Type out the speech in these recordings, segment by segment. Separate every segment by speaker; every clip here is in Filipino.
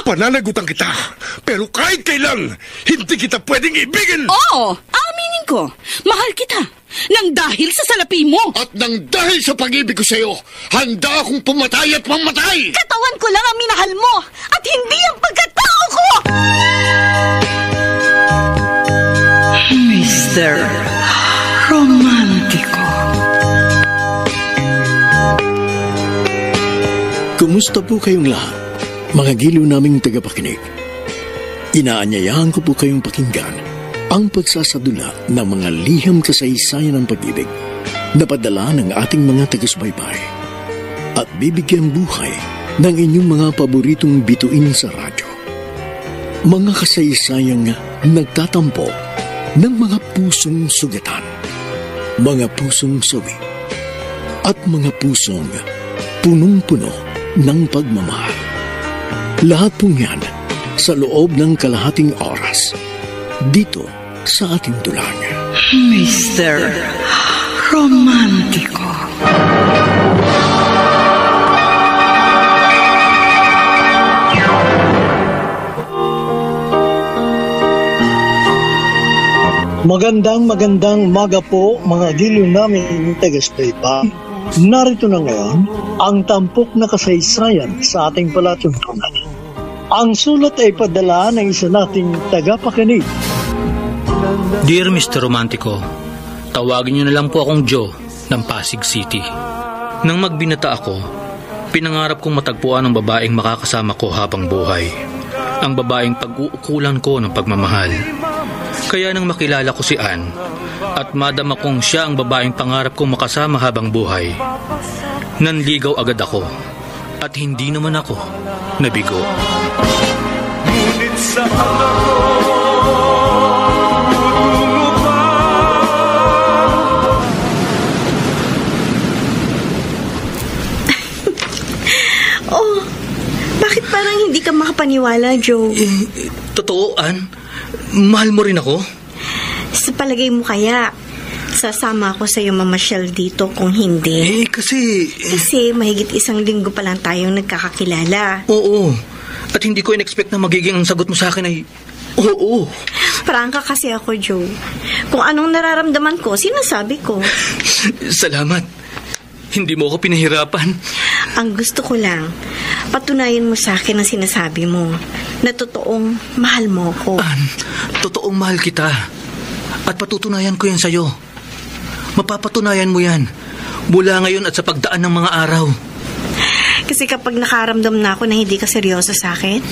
Speaker 1: Pananagutan kita, pero kahit kailan, hindi kita pwedeng ibigin!
Speaker 2: Oo, aminin ko. Mahal kita. Nang dahil sa salapi mo.
Speaker 1: At nang dahil sa pag-ibig ko sa'yo, handa akong pumatay at mamatay!
Speaker 2: Katawan ko lang ang minahal mo at hindi ang pagkatao ko! Mr. Romántico.
Speaker 3: Kumusta po kayong lahat, mga giliw naming tagapakinig? Inaanyayahan ko po kayong pakinggan ang pagsasadula ng mga liham kasaysayan ng pag-ibig na padala ng ating mga taga-subaybay at bibigyan buhay ng inyong mga paboritong bituin sa radyo. Mga kasaysayang nagtatampo ng mga pusong sugatan, mga pusong sawi, at mga pusong punong-puno ng pagmamahal. Lahat pong yan sa loob ng kalahating oras dito sa ating tulang.
Speaker 2: Mr. Romántico.
Speaker 4: Magandang umaga po mga giliw namin taga-subaybay. Narito na ngayon ang tampok na kasaysayan sa ating palatuntunan. Ang sulat ay padala ng isa nating tagapakinig.
Speaker 5: Dear Mr. Romántico, tawagin niyo na lang po akong Joe ng Pasig City. Nang magbinata ako, pinangarap kong matagpuan ang babaeng makakasama ko habang buhay. Ang babaeng pag-uukulan ko ng pagmamahal. Kaya nang makilala ko si Ann at madama kong siya ang babaeng pangarap kong makasama habang buhay, nanligaw agad ako at hindi naman ako nabigo. Ngunit sa
Speaker 2: Oh, bakit parang hindi ka makapaniwala, Joe?
Speaker 5: Totoo, Ann? Mahal mo rin ako?
Speaker 2: Sa palagay mo kaya, sasama ako sa'yo mamasyal dito kung hindi?
Speaker 5: Kasi
Speaker 2: mahigit 1 linggo pa lang tayong nagkakakilala.
Speaker 5: Oo. At hindi ko in-expect na magiging ang sagot mo sa akin ay oo.
Speaker 2: Prangka kasi ako, Joe. Kung anong nararamdaman ko, sinasabi ko.
Speaker 5: Salamat. Hindi mo ako pinahirapan.
Speaker 2: Ang gusto ko lang, patunayan mo sa akin ang sinasabi mo na totoong mahal mo ko.
Speaker 5: Ann, totoong mahal kita. At patutunayan ko yan sa'yo. Mapapatunayan mo yan mula ngayon at sa pagdaan ng mga araw.
Speaker 2: Kasi kapag nakaramdam na ako na hindi ka seryoso sa akin,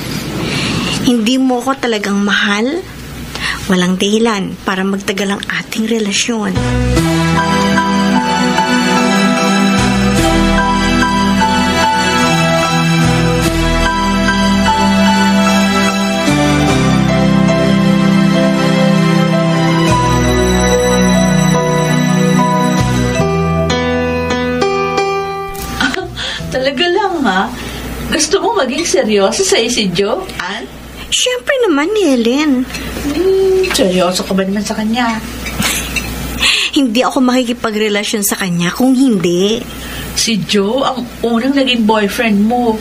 Speaker 2: hindi mo ko talagang mahal, walang dahilan para magtagal ang ating relasyon.
Speaker 6: Talaga lang, ha? Gusto mo maging seryoso sa si Joe, Ann?
Speaker 2: Siyempre naman, Helen.
Speaker 6: Seryoso ka ba naman sa kanya?
Speaker 2: Hindi ako makikipagrelasyon sa kanya kung hindi.
Speaker 6: Si Joe ang unang naging boyfriend mo.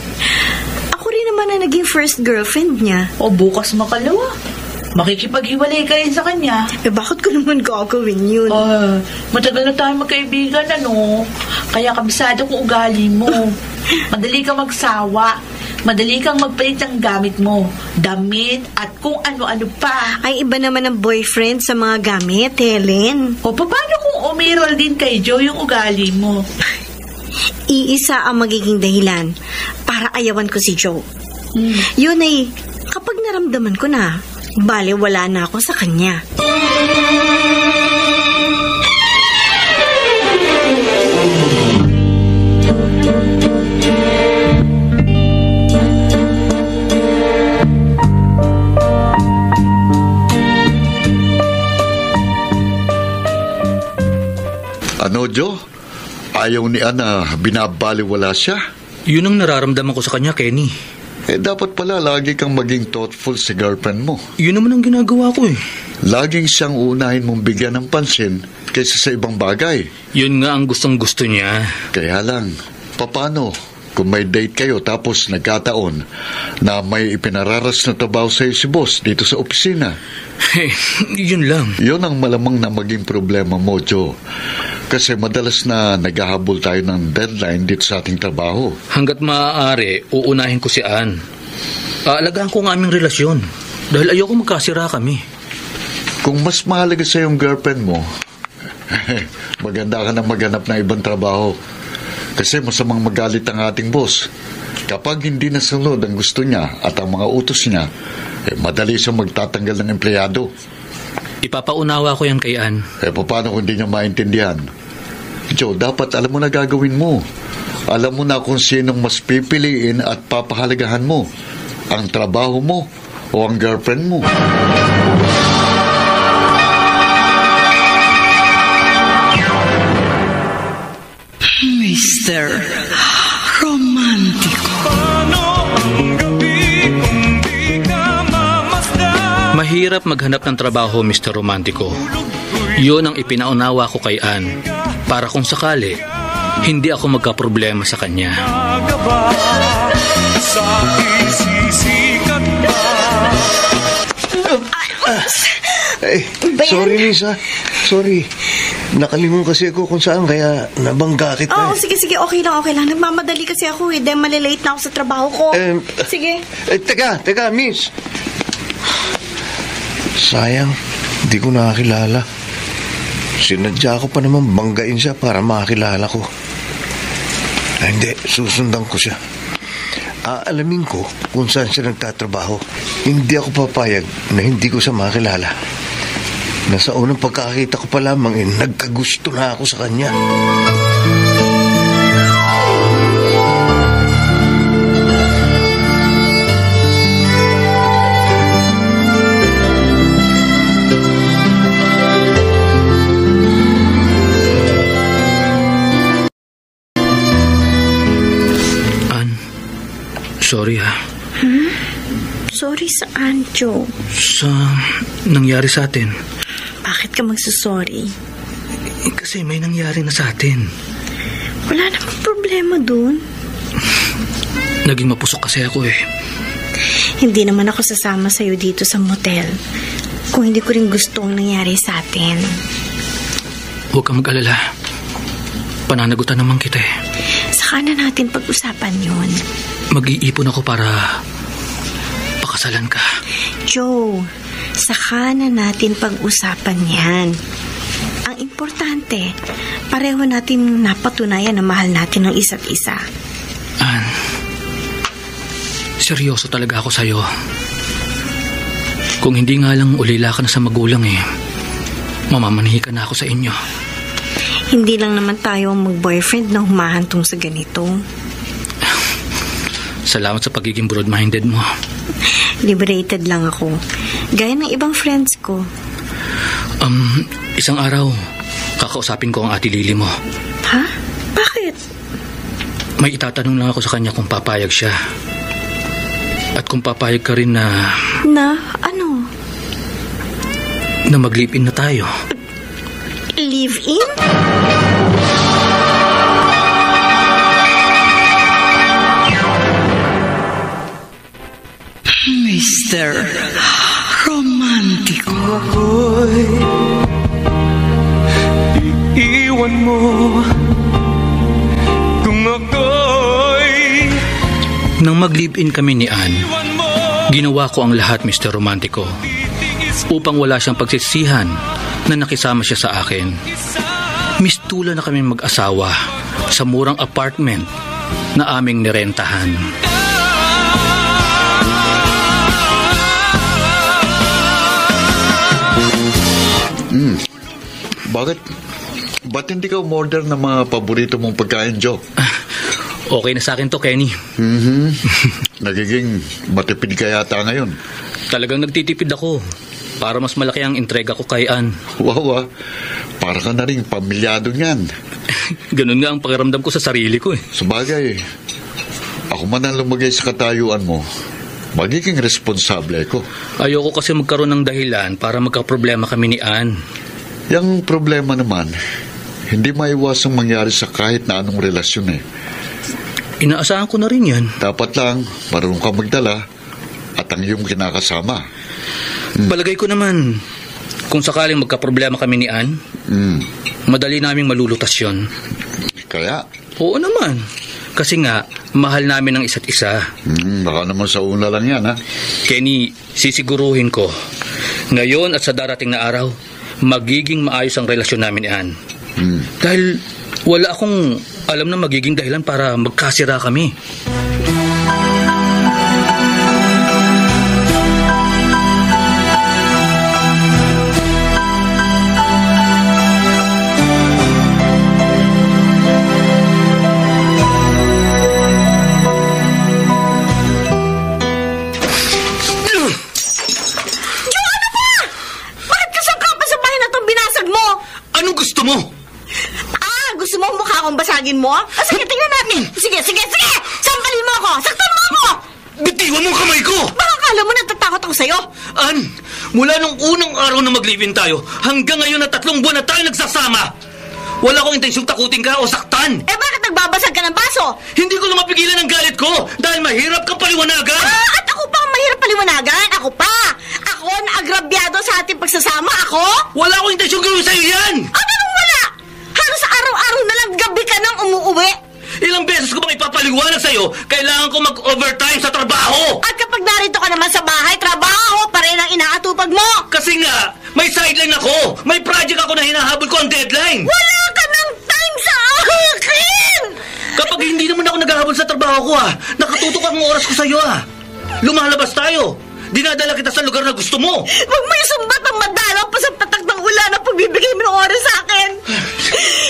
Speaker 2: Ako rin naman na naging first girlfriend niya.
Speaker 6: O bukas makalawa. Makikipaghiwalay ka rin sa kanya.
Speaker 2: Bakit ko naman gagawin yun?
Speaker 6: Matagal na tayo magkaibigan, ano? Kaya kabisado ko ugali mo. Madali kang magsawa. Madali kang magpalit ng gamit mo. Damit at kung ano-ano pa.
Speaker 2: Ay, iba naman ang boyfriend sa mga gamit, Helen.
Speaker 6: O paano kung umiral din kay Joe yung ugali mo?
Speaker 2: Iisa ang magiging dahilan para ayawan ko si Joe. Yun ay kapag naramdaman ko na bale wala na ako sa kanya.
Speaker 1: Ano, Joe? Ayaw ni Ana binabaliwala siya?
Speaker 5: Yun ang nararamdaman ko sa kanya, Kenny.
Speaker 1: Dapat pala lagi kang maging thoughtful sa girlfriend mo.
Speaker 5: Yun naman ang ginagawa ko eh.
Speaker 1: Laging siyang unahin mong bigyan ng pansin kaysa sa ibang bagay.
Speaker 5: Yun nga ang gustong-gusto niya.
Speaker 1: Kaya lang, paano kung may date kayo tapos nagkataon na may ipinararas na trabaho sa'yo si boss dito sa opisina.
Speaker 5: Yun lang.
Speaker 1: Yun ang malamang na maging problema mo, Joe. Kasi madalas na naghahabol tayo ng deadline dito sa ating trabaho.
Speaker 5: Hanggat maaari, uunahin ko si Ann. Aalagaan ko ang aming relasyon dahil ayoko magkasira kami.
Speaker 1: Kung mas mahalaga sa yung girlfriend mo, maganda ka na maghanap ng ibang trabaho. Kasi masamang magalit ang ating boss. Kapag hindi nasunod ang gusto niya at ang mga utos niya, madali siyang magtatanggal ng empleyado.
Speaker 5: Ipapaunawa ko yan kay Ann.
Speaker 1: Paano kung hindi niya maintindihan? Joe, dapat alam mo na gagawin mo. Alam mo na kung sinong mas pipiliin at papahalagahan mo. Ang trabaho mo o ang girlfriend mo.
Speaker 7: Mr. Romántico.
Speaker 5: Mahirap maghanap ng trabaho, Mr. Romántico. Yun ang ipinaunawa ko kay Ann para kung sakali, hindi ako magkaproblema sa kanya.
Speaker 8: Sorry, Lisa. Sorry. Nakalimutan kasi ako kung saan, kaya nabangga kita.
Speaker 2: Oo, sige, okay lang. Nagmamadali kasi ako dahil malilate na ako sa trabaho ko. Sige.
Speaker 8: Teka, miss. Sayang, hindi ko nakakilala. Sinadya ko pa naman banggain siya para makakilala ko. Hindi, susundan ko siya. Aalamin ko kung saan siya nagtatrabaho. Hindi ako papayag na hindi ko siya makilala. Nasa unang pagkakita ko pa lamang nagkagusto na ako sa kanya.
Speaker 5: Ann, sorry ha.
Speaker 2: Sorry saan, Joe?
Speaker 5: Sa nangyari sa atin.
Speaker 2: Bakit ka magsusorry?
Speaker 5: Kasi may nangyari na sa atin.
Speaker 2: Wala namang problema dun.
Speaker 5: Naging mapusok kasi ako
Speaker 2: Hindi naman ako sasama sa'yo dito sa motel kung hindi ko rin gusto ang nangyari sa atin.
Speaker 5: Huwag kang mag-alala. Pananagutan naman kita
Speaker 2: Saka na natin pag-usapan yun.
Speaker 5: Mag-iipon ako para pakasalan ka.
Speaker 2: Joe, saka na natin pag-usapan yan. Ang importante, pareho natin napatunayan na mahal natin ang isa't isa.
Speaker 5: Ann, seryoso talaga ako sa'yo. Kung hindi nga lang ulila ka na sa magulang mamamanhi ka na ako sa inyo.
Speaker 2: Hindi lang naman tayo mag-boyfriend na humahantong sa ganito.
Speaker 5: Salamat sa pagiging broad-minded mo.
Speaker 2: Liberated lang ako. Gaya ng ibang friends ko.
Speaker 5: Isang araw, kakausapin ko ang ate Lily mo.
Speaker 2: Ha? Bakit?
Speaker 5: May itatanong lang ako sa kanya kung papayag siya. At kung papayag ka rin na...
Speaker 2: Na? Ano?
Speaker 5: Na mag-live-in na tayo.
Speaker 2: Live-in?
Speaker 7: Mr. Romántico.
Speaker 9: Ako'y iiwan mo kung ako'y...
Speaker 5: Nang mag-live-in kami ni Ann, ginawa ko ang lahat, Mr. Romántico, upang wala siyang pagsisihan na nakisama siya sa akin. Mistula na kami mag-asawa sa murang apartment na aming nirentahan.
Speaker 1: Bakit? Ba't hindi ka umorder ng mga paborito mong pagkain, Joe?
Speaker 5: Okay na sa akin to, Kenny.
Speaker 1: Nagiging matipid ka yata ngayon.
Speaker 5: Talagang nagtitipid ako para mas malaki ang entrega ko kay Ann.
Speaker 1: Wow, para ka na rin pamilyado niyan.
Speaker 5: Ganun nga ang pakiramdam ko sa sarili ko
Speaker 1: Sabagay, ako man ang lumagay sa katayuan mo, magiging responsable ko.
Speaker 5: Ayoko kasi magkaroon ng dahilan para magkaproblema kami ni Ann.
Speaker 1: Yang problema naman, hindi maiwasang mangyari sa kahit na anong relasyon
Speaker 5: Inaasahan ko na rin yan.
Speaker 1: Dapat lang, marunong ka magdala at ang iyong kinakasama.
Speaker 5: Palagay ko naman, kung sakaling magkaproblema kami ni Ann, madali naming malulutas yun.
Speaker 1: Kaya?
Speaker 5: Oo naman. Kasi nga, mahal namin ang isa't isa.
Speaker 1: Baka naman sa una lang yan, ha?
Speaker 5: Kenny, sisiguruhin ko. Ngayon at sa darating na araw, magiging maayos ang relasyon namin ni Ann. Dahil wala akong alam na magiging dahilan para magkasira kami.
Speaker 2: Mo? Sige, tingnan natin. Sige. Sampalin mo ako. Saktan mo ako.
Speaker 5: Bitiwan mo ang kamay ko!
Speaker 2: Baka akala mo natatakot ako sa'yo.
Speaker 5: Ann, mula nung unang araw na mag-live-in tayo, hanggang ngayon na 3 buwan na tayo nagsasama. Wala akong intensyong takutin ka o saktan.
Speaker 2: Bakit nagbabasag ka ng baso?
Speaker 5: Hindi ko lang mapigilan ang galit ko dahil mahirap kang paliwanagan.
Speaker 2: At ako pa ang mahirap paliwanagan? Ako pa? Ako na agrabyado sa ating pagsasama? Ako?
Speaker 5: Wala akong intensyong gawin sa'yo yan!
Speaker 2: Anong wala? Halos araw-araw na lang gabi ka nang umuuwi.
Speaker 5: Ilang beses ko bang ipapaliwanag sa'yo, kailangan ko mag-overtime sa trabaho.
Speaker 2: At kapag narito ka naman sa bahay, trabaho pa rin ang inaatupag mo.
Speaker 5: Kasi nga, may sideline ako. May project ako na hinahabol ko ang deadline.
Speaker 2: Wala ka ng time sa akin!
Speaker 5: Kapag hindi naman ako naghahabol sa trabaho ko, nakatutok ang oras ko sa'yo, Lumalabas tayo. Dinadala kita sa lugar na gusto mo.
Speaker 2: Huwag mo isumbat ang madalaw pa sa patak ng ulan ang pagbibigay mo ng oras sa akin.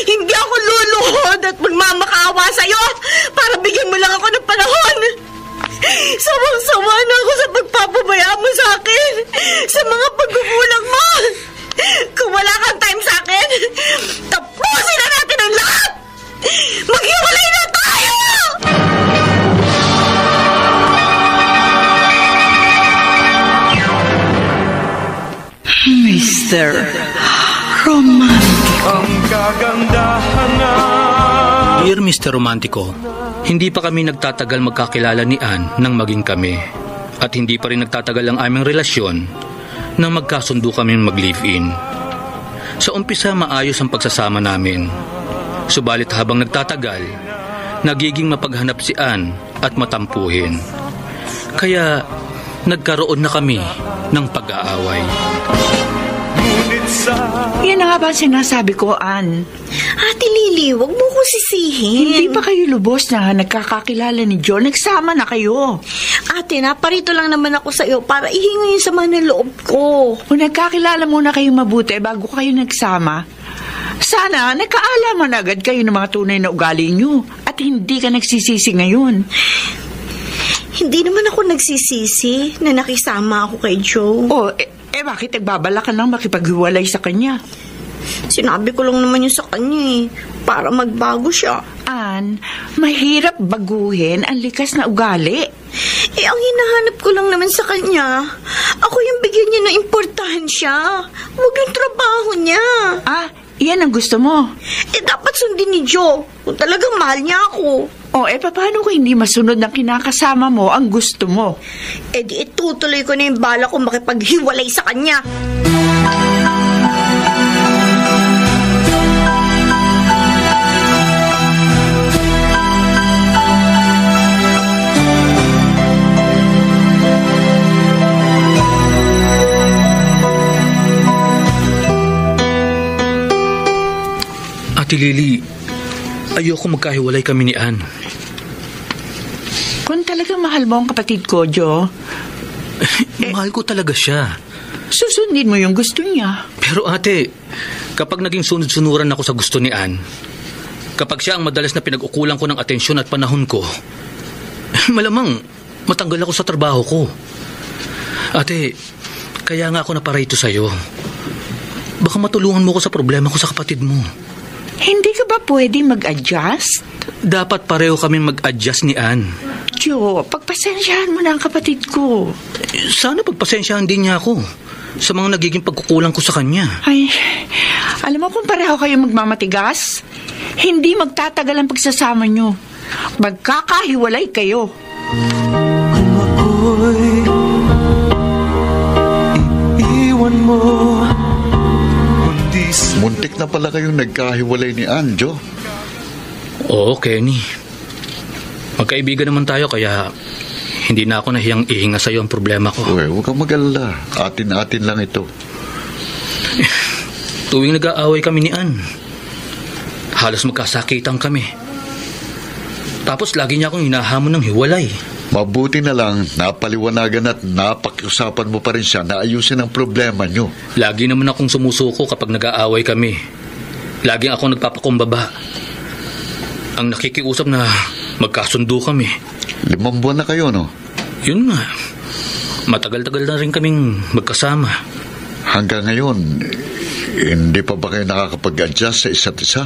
Speaker 2: Hindi ako luluhod at magmamakaawa sa'yo para bigyan mo lang ako ng panahon. Sawang-sawa na ako sa pagpapabaya mo sa akin, sa mga pagkukulang mo. Kung wala kang time sa akin, tapusin na natin ang lahat. Maghiwalay na tayo!
Speaker 7: Mr. Romantico.
Speaker 9: Ang kagandahan na.
Speaker 5: Dear Mr. Romantico, hindi pa kami nagtatagal magkakilala ni Ann nang maging kami. At hindi pa rin nagtatagal ang aming relasyon nang magkasundo kami mag-live-in. Sa umpisa maayos ang pagsasama namin. Subalit habang nagtatagal, nagiging mapaghanap si Ann at matampuhin. Kaya nagkaroon na kami ng pag-aaway.
Speaker 7: Yan na nga ba sinasabi ko, Ann?
Speaker 2: Ate Lily, wag mo ko sisihin.
Speaker 7: Hindi pa kayo lubos na nagkakakilala ni John. Nagsama na kayo.
Speaker 2: Ate, naparito lang naman ako sa iyo para ihingi yung sama ng loob ko.
Speaker 7: Kung nagkakilala muna kayo mabuti bago kayo nagsama, sana nagkaalaman agad kayo ng mga tunay na ugali nyo at hindi ka nagsisisi ngayon.
Speaker 2: Hindi naman ako nagsisisi na nakisama ako kay Joe.
Speaker 7: Bakit nagbabala ka lang makipaghiwalay sa kanya?
Speaker 2: Sinabi ko lang naman yun sa kanya para magbago siya.
Speaker 7: Ann, mahirap baguhin ang likas na ugali.
Speaker 2: Ang hinahanap ko lang naman sa kanya, ako yung bigyan niya ng importansya. Huwag yung trabaho niya.
Speaker 7: Yan ang gusto mo?
Speaker 2: Dapat sundin ni Joe kung talagang mahal niya ako.
Speaker 7: Paano kung hindi masunod ng kinakasama mo ang gusto mo?
Speaker 2: Di itutuloy ko na yung bala ko makipaghiwalay sa kanya.
Speaker 5: Ate Lily, ayoko magkahiwalay kami ni Ann.
Speaker 7: Kung talagang mahal mo ang kapatid ko, Joe,
Speaker 5: mahal ko talaga siya.
Speaker 7: Susundin mo yung gusto niya.
Speaker 5: Pero ate, kapag naging sunod-sunuran ako sa gusto ni Ann, kapag siya ang madalas na pinag-ukulan ko ng atensyon at panahon ko, malamang matanggal ako sa trabaho ko. Ate, kaya nga ako naparito sa'yo. Baka matulungan mo ko sa problema ko sa kapatid mo.
Speaker 7: Hindi ka ba pwede mag-adjust?
Speaker 5: Dapat pareho kami mag-adjust ni Ann.
Speaker 7: Joe, pagpasensyahan mo na ang kapatid ko.
Speaker 5: Sana pagpasensyahan din niya ako sa mga nagiging pagkukulang ko sa kanya.
Speaker 7: Ay, alam mo kung pareho kayo magmamatigas, hindi magtatagal ang pagsasama nyo. magkakahiwalay kayo.
Speaker 9: Ako'y iiwan mo.
Speaker 1: Muntik na pala kayong nagkahiwalay ni Anjo.
Speaker 5: Oo, Kenny. Magkaibigan naman tayo kaya hindi na ako nahiyang ihinga sa'yo ang problema ko.
Speaker 1: Uy, huwag kang mag-alala. Atin-atin lang ito.
Speaker 5: Tuwing nag-aaway kami ni Ann, halos magkasakitan kami. Tapos lagi niya akong hinahamon ng hiwalay.
Speaker 1: Mabuti na lang napaliwanagan at napakiusapan mo pa rin siya na ayusin ang problema nyo.
Speaker 5: Lagi naman akong sumusuko kapag nag-aaway kami. Laging akong nagpapakumbaba. Ang nakikiusap na magkasundo kami.
Speaker 1: 5 buwan na kayo, no?
Speaker 5: Yun nga. Matagal-tagal na rin kaming magkasama.
Speaker 1: Hanggang ngayon, hindi pa ba kayo nakakapag-adjust sa isa't isa?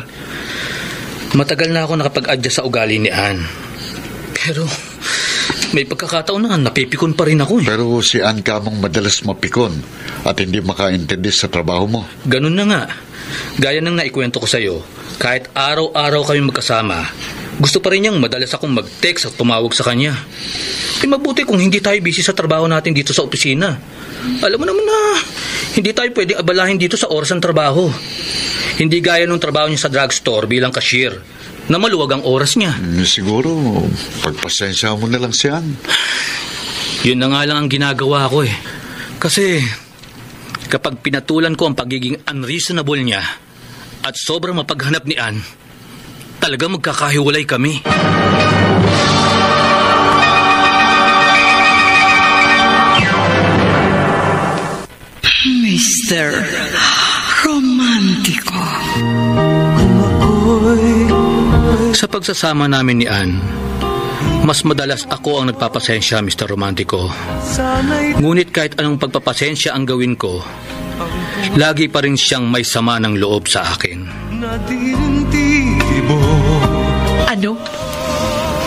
Speaker 5: Matagal na ako nakapag-adjust sa ugali ni Ann. Pero may pagkakataon na napipikon pa rin ako eh.
Speaker 1: Pero si Ann kamong madalas mapikon at hindi makaintindi sa trabaho mo.
Speaker 5: Ganun na nga. Gaya ng naikwento ko sa'yo, kahit araw-araw kami magkasama, gusto pa rin niyang madalas akong mag-text at tumawag sa kanya. Mabuti kung hindi tayo busy sa trabaho natin dito sa opisina. Alam mo naman na hindi tayo pwedeng abalahin dito sa oras ng trabaho. Hindi gaya nung trabaho niya sa drugstore bilang cashier, na maluwag ang oras niya.
Speaker 1: Siguro, pagpasensya mo na lang si Ann.
Speaker 5: Yun na nga lang ang ginagawa ko eh. Kasi kapag pinatulan ko ang pagiging unreasonable niya at sobrang mapaghanap ni Ann, talaga magkakahiwalay kami.
Speaker 7: Mr. Romantiko.
Speaker 5: Sa pagsasama namin ni Ann, mas madalas ako ang nagpapasensya, Mr. Romantico. Ngunit kahit anong pagpapasensya ang gawin ko, lagi pa rin siyang may sama ng loob sa akin.
Speaker 6: Ano?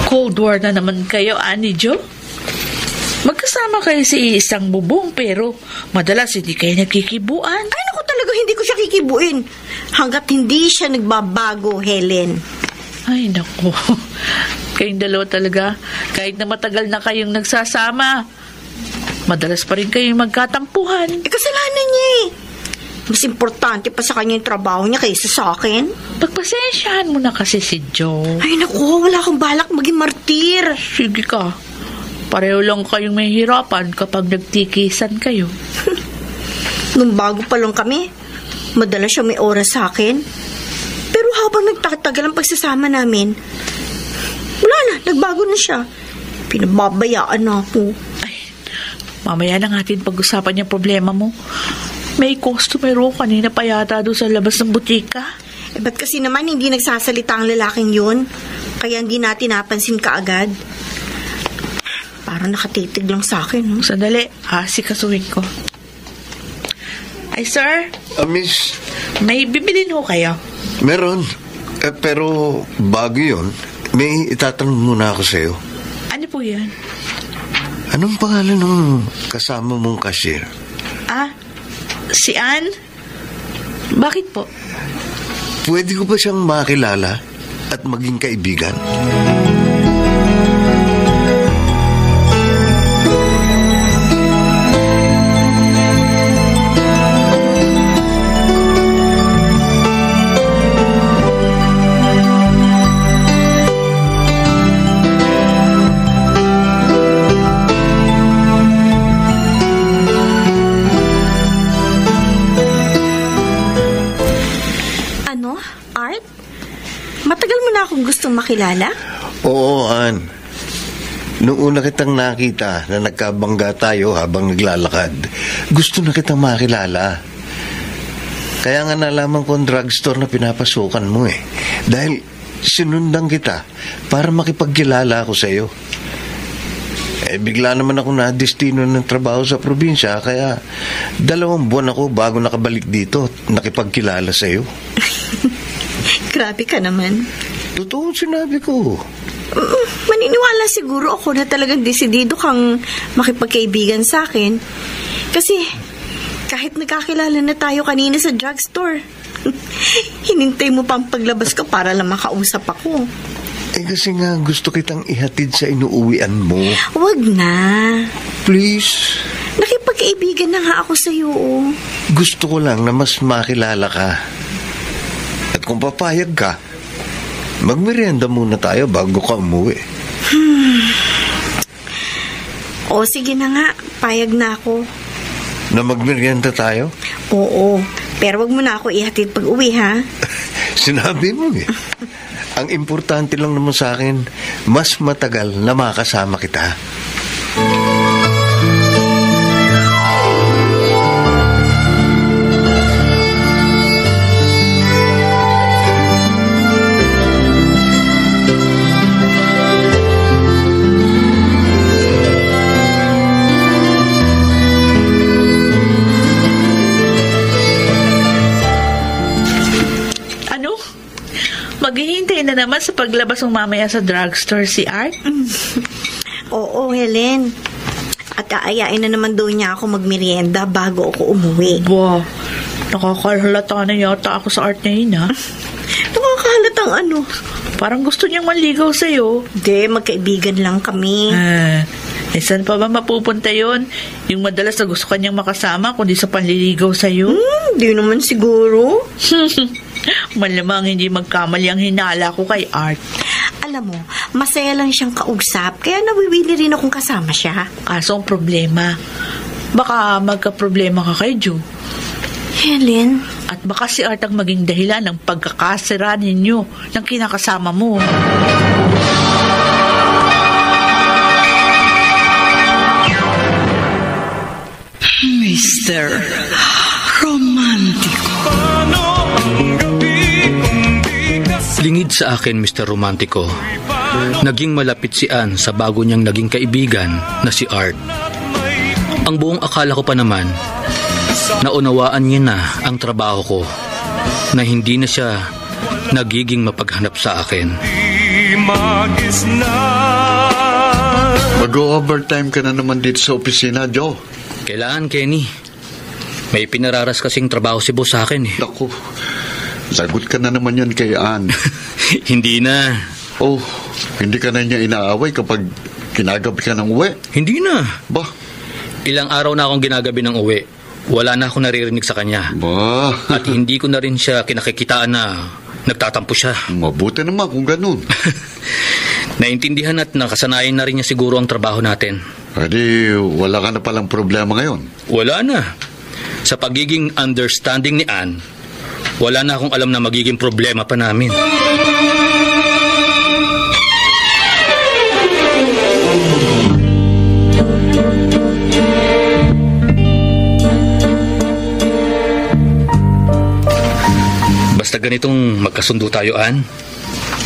Speaker 6: Cold War na naman kayo, Annie Jo? Magkasama kayo sa isang bubong pero madalas hindi kayo nagkikibuan.
Speaker 2: Ay, naku, talaga hindi ko siya kikibuin. Hanggat hindi siya nagbabago, Helen.
Speaker 6: Ay, naku. Kayong dalawa talaga, kahit na matagal na kayong nagsasama, madalas pa rin kayong magkatampuhan.
Speaker 2: Kasalanan niya eh. Mas importante pa sa kanya yung trabaho niya kaysa sa akin.
Speaker 6: Pagpasensyahan mo na kasi si Joe.
Speaker 2: Ay, naku, wala akong balak maging martir.
Speaker 6: Sige ka. Pareho lang kayong may hirapan kapag nagtikisan kayo.
Speaker 2: Nung bago pa lang kami, madalas siya may oras sa akin. Pero habang nagtatagal ang pagsasama namin, wala na, nagbago na siya. Pinababayaan na ako.
Speaker 6: Ay, mamaya na natin pag-usapan yung problema mo. May customer ko kanina pa yata doon sa labas ng butika.
Speaker 2: Eh, ba't kasi naman hindi nagsasalita ang lalaking yun? Kaya hindi natin napansin kaagad. Parang nakatitig lang sa akin. No?
Speaker 6: Sandali, sikasuhin ko. Ay, sir?
Speaker 8: Miss,
Speaker 6: may bibilin ho kayo?
Speaker 8: meron. Pero bago yun, may itatanong muna ako sa'yo.
Speaker 6: Ano po yan?
Speaker 8: Anong pangalan ng kasama mong cashier?
Speaker 6: Si Ann? Bakit po?
Speaker 8: Pwede ko ba siyang makilala at maging kaibigan?
Speaker 2: Makilala?
Speaker 8: Oo, Ann. Noong una kitang nakita na nagkabangga tayo habang naglalakad, gusto na kitang makilala. Kaya nga nalaman ko ang drugstore na pinapasukan mo eh. Dahil sinundan kita para makipagkilala ako sa iyo. Bigla naman ako na-destino ng trabaho sa probinsya, kaya 2 buwan ako bago nakabalik dito at nakipagkilala sa iyo.
Speaker 2: Grabe ka naman.
Speaker 8: Totoo sinabi ko.
Speaker 2: Maniniwala siguro ako na talagang desidido kang makipagkaibigan sa akin. Kasi kahit nagkakilala na tayo kanina sa drugstore, hinintay mo pang paglabas ko para lang makausap ako.
Speaker 8: kasi nga gusto kitang ihatid sa inuuwian mo.
Speaker 2: Wag na.
Speaker 8: Please.
Speaker 2: Nakipagkaibigan na nga ako sa'yo.
Speaker 8: Gusto ko lang na mas makilala ka. At kung papayag ka, magmerienda muna tayo bago ka umuwi.
Speaker 2: O sige na nga, payag na ako.
Speaker 8: Na magmerienda tayo?
Speaker 2: Oo, pero wag mo na ako ihatid pag uwi, ha?
Speaker 8: Sinabi mo eh. Ang importante lang naman sa akin, mas matagal na makasama kita.
Speaker 6: Maghihintay na naman sa paglabas ng mamaya sa drugstore si Art?
Speaker 2: Oo, Helen. At aayain na naman daw niya ako magmerienda bago ako umuwi.
Speaker 6: Wow, nakakahalata na yata ako sa Art na yun, ha?
Speaker 2: Nakakahalatang ano?
Speaker 6: Parang gusto niyang manligaw sa'yo.
Speaker 2: Hindi, magkaibigan lang kami.
Speaker 6: Saan pa ba mapupunta yon? Yung madalas na gusto kanyang makasama kundi sa panliligaw sa'yo?
Speaker 2: Di naman siguro.
Speaker 6: Malamang hindi magkamali ang hinala ko kay Art.
Speaker 2: Alam mo, masaya lang siyang kausap, kaya nawiwili rin akong kasama siya.
Speaker 6: Kaso ang problema, baka magka-problema ka kay Joe.
Speaker 2: Helen?
Speaker 6: At baka si Art ang maging dahilan ng pagkakasira ninyo ng kinakasama mo.
Speaker 7: Mr. Romantico.
Speaker 5: Lingid sa akin, Mr. Romantico. Naging malapit si Ann sa bago niyang naging kaibigan na si Art. Ang buong akala ko pa naman, naunawaan niya na ang trabaho ko, na hindi na siya nagiging mapaghanap sa akin.
Speaker 1: Mag-overtime ka na naman dito sa opisina, Joe.
Speaker 5: Kailangan, Kenny. May pinararas kasing trabaho si boss sa akin eh.
Speaker 1: Naku, lagot ka na naman yan kay Ann.
Speaker 5: Hindi na.
Speaker 1: Oh, hindi ka na niya inaaway kapag ginagabi ka ng uwi?
Speaker 5: Hindi na.
Speaker 1: Ba?
Speaker 5: Ilang araw na akong ginagabi ng uwi. Wala na akong naririnig sa kanya.
Speaker 1: Ba?
Speaker 5: At hindi ko na rin siya kinakikitaan na nagtatampo siya.
Speaker 1: Mabuti naman kung ganun.
Speaker 5: Naintindihan at nakasanayan na rin niya siguro ang trabaho natin.
Speaker 1: Adi, wala ka na palang problema ngayon?
Speaker 5: Wala na. Sa pagiging understanding ni Ann, wala na akong alam na magiging problema pa namin. Basta ganitong magkasundo tayo, Ann,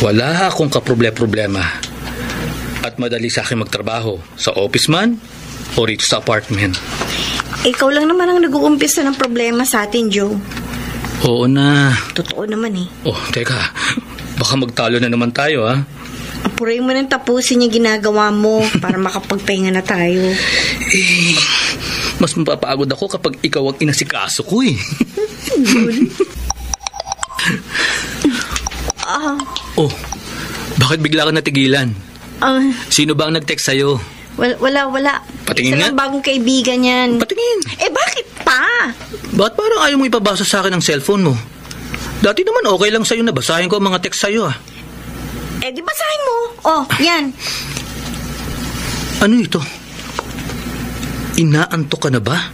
Speaker 5: wala akong kaproblema. At madali sa akin magtrabaho sa office man o rito sa apartment.
Speaker 2: Ikaw lang naman ang nag-uumpisa ng problema sa atin, Joe.
Speaker 5: Oo na.
Speaker 2: Totoo naman eh.
Speaker 5: Oh, teka. Baka magtalo na naman tayo, ha?
Speaker 2: Apuray mo nang tapusin yung ginagawa mo para makapagpahinga na tayo.
Speaker 5: Eh, mas mapapagod ako kapag ikaw ang inasikaso ko, eh. Oh, bakit bigla ka natigilan? Sino ba ang nag-text sa'yo?
Speaker 2: Wala.
Speaker 5: Patingin
Speaker 2: Isa lang bagong kaibigan yan.
Speaker 5: Patingin.
Speaker 2: Eh, bakit pa?
Speaker 5: Bakit parang ayaw mo ipabasa sa akin ang cellphone mo? Dati naman okay lang sa'yo na basahin ko ang mga text sa'yo, ah.
Speaker 2: Eh, di basahin mo. Oh, yan.
Speaker 5: Ano ito? Inaantok ka na ba?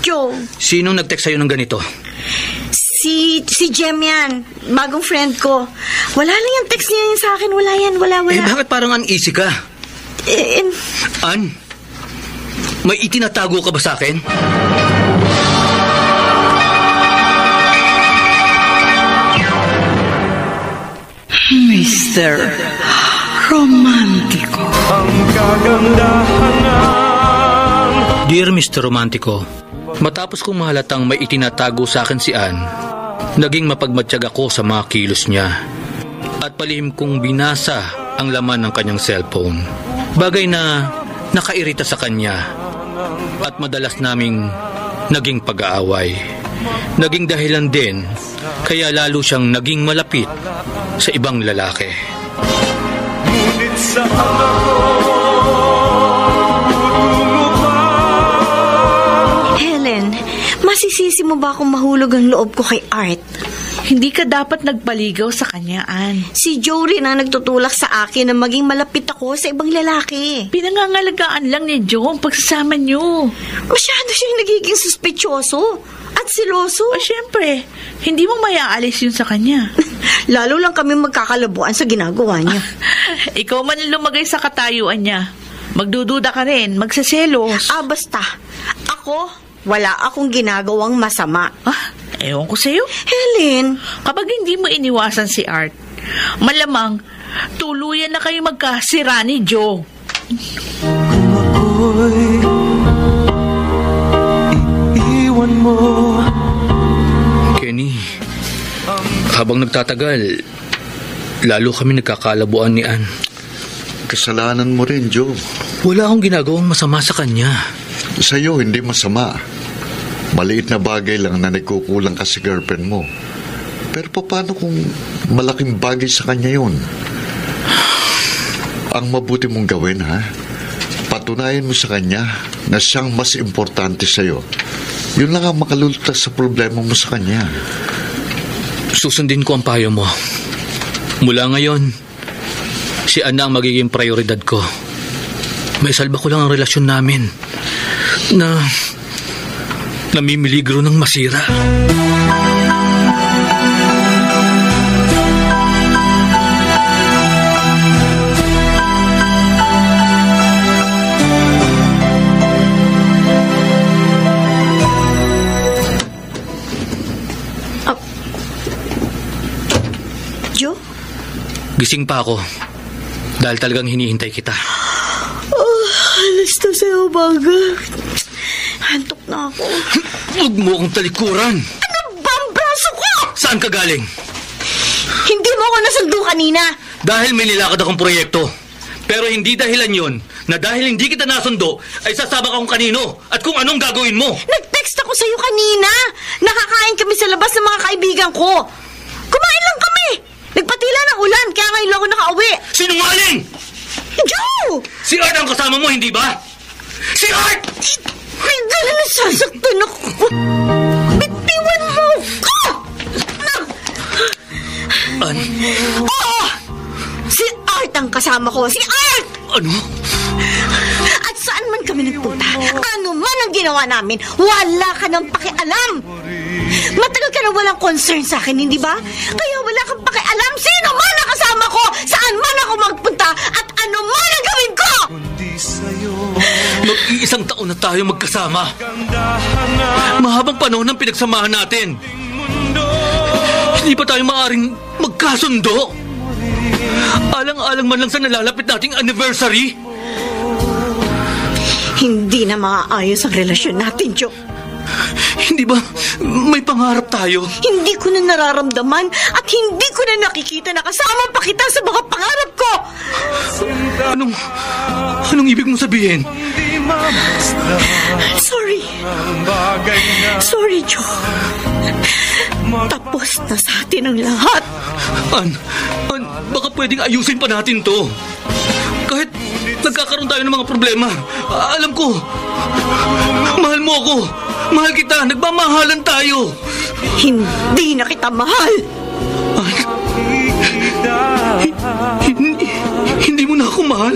Speaker 2: Joe.
Speaker 5: Sinong nag-text sa'yo ng ganito?
Speaker 2: Si Jem yan. Bagong friend ko. Wala lang yung text niya yun sa akin. Wala yan. Wala.
Speaker 5: Eh, bakit parang uneasy ka? Ann, may itinatago ka ba sa akin?
Speaker 7: Mr. Romantico.
Speaker 9: Ang kagandahan ng...
Speaker 5: Dear Mr. Romantico, matapos kong mahalatang may itinatago sa akin si Ann, naging mapagmatsyag ako sa mga kilos niya at palihim kong binasa ang laman ng kanyang cellphone. Bagay na nakairita sa kanya at madalas naming naging pag-aaway. Naging dahilan din kaya lalo siyang naging malapit sa ibang lalaki.
Speaker 9: Ngunit saan ako tutungo pa?
Speaker 2: Helen, masisisi mo ba kung mahulog ang loob ko kay Art?
Speaker 6: Hindi ka dapat nagpaligaw sa kanya, Ann.
Speaker 2: Si Joe rin ang nagtutulak sa akin na maging malapit ako sa ibang lalaki.
Speaker 6: Pinangangalagaan lang ni Joe ang pagsasama niyo.
Speaker 2: Masyado siyang nagiging suspetsyoso at siloso.
Speaker 6: O syempre, hindi mo mayaalis yun sa kanya.
Speaker 2: Lalo lang kami magkakalabuan sa ginagawa niya.
Speaker 6: Ikaw man ang lumagay sa katayuan niya. Magdududa ka rin, magsaselos.
Speaker 2: Basta. Ako, wala akong ginagawang masama.
Speaker 6: Ewan ko sa'yo.
Speaker 2: Helen,
Speaker 6: Kapag hindi mo iniwasan si Art, malamang tuluyan na kayo magkasira ni Joe.
Speaker 9: Kung ako'y iiwan mo.
Speaker 5: Kenny, habang nagtatagal, lalo kami nagkakalabuan ni Ann.
Speaker 1: Kasalanan mo rin, Joe.
Speaker 5: Wala akong ginagawang masama sa kanya.
Speaker 1: Sa'yo, hindi masama. Maliit na bagay lang na nagkukulang ka sa girlfriend mo. Pero paano kung malaking bagay sa kanya yun? Ang mabuti mong gawin, ha? Patunayan mo sa kanya na siyang mas importante sa'yo. Yun lang ang makalulutas sa problema mo sa kanya.
Speaker 5: Susundin ko ang payo mo. Mula ngayon, si Anna ang magiging prioridad ko. May salba ko lang ang relasyon namin na namimiligro ng masira.
Speaker 2: Joe?
Speaker 5: Gising pa ako dahil talagang hinihintay kita.
Speaker 2: Alas na sa umaga. Hantok na ako.
Speaker 5: Huwag mo akong talikuran!
Speaker 2: Ano ba ang braso ko?
Speaker 5: Saan ka galing?
Speaker 2: Hindi mo ako nasundo kanina.
Speaker 5: Dahil may nilakad akong proyekto. Pero hindi dahilan yon na dahil hindi kita nasundo ay sasabak akong kanino at kung anong gagawin mo.
Speaker 2: Nag-text ako sa'yo kanina. Nakakain kami sa labas ng mga kaibigan ko. Kumain lang kami. Nagpatila ng ulan kaya ngayon lang ako nakauwi.
Speaker 5: Sinungaling!
Speaker 2: Joe!
Speaker 5: Si Art ang kasama mo, hindi ba? Si Art!
Speaker 2: Ay, gano'n nasasaktan ako. Bitiwan mo ko! Oo! Si Art ang kasama ko. Si Art!
Speaker 5: Ano?
Speaker 2: At saan man kami nagpunta, ano man ang ginawa namin, wala ka nang pakialam. Matagal ka na walang concern sa akin, hindi ba? Kaya wala kang pakialam sino man ang kasama ko, saan man ako magpunta, at ano man ang gawin ko!
Speaker 5: Mag-iisang taon na tayo magkasama. Mahabang panahon ang pinagsamahan natin. Hindi pa tayo maaaring magkasundo? Alang-alang man lang sa nalalapit nating anniversary.
Speaker 2: Hindi na maaayos ang relasyon natin, Joe.
Speaker 5: Hindi ba may pangarap tayo?
Speaker 2: Hindi ko na nararamdaman at hindi ko na nakikita na kasama pa kita sa mga pangarap ko.
Speaker 5: Anong ibig mong sabihin?
Speaker 2: Sorry. Sorry, Joe. Tapos na sa atin ang lahat.
Speaker 5: Ann, baka pwedeng ayusin pa natin to. Kahit nagkakaroon tayo ng mga problema, alam ko, mahal mo ako. Mahal kita. Nagmamahalan tayo.
Speaker 2: Hindi na kita mahal.
Speaker 5: Hindi mo na ako mahal.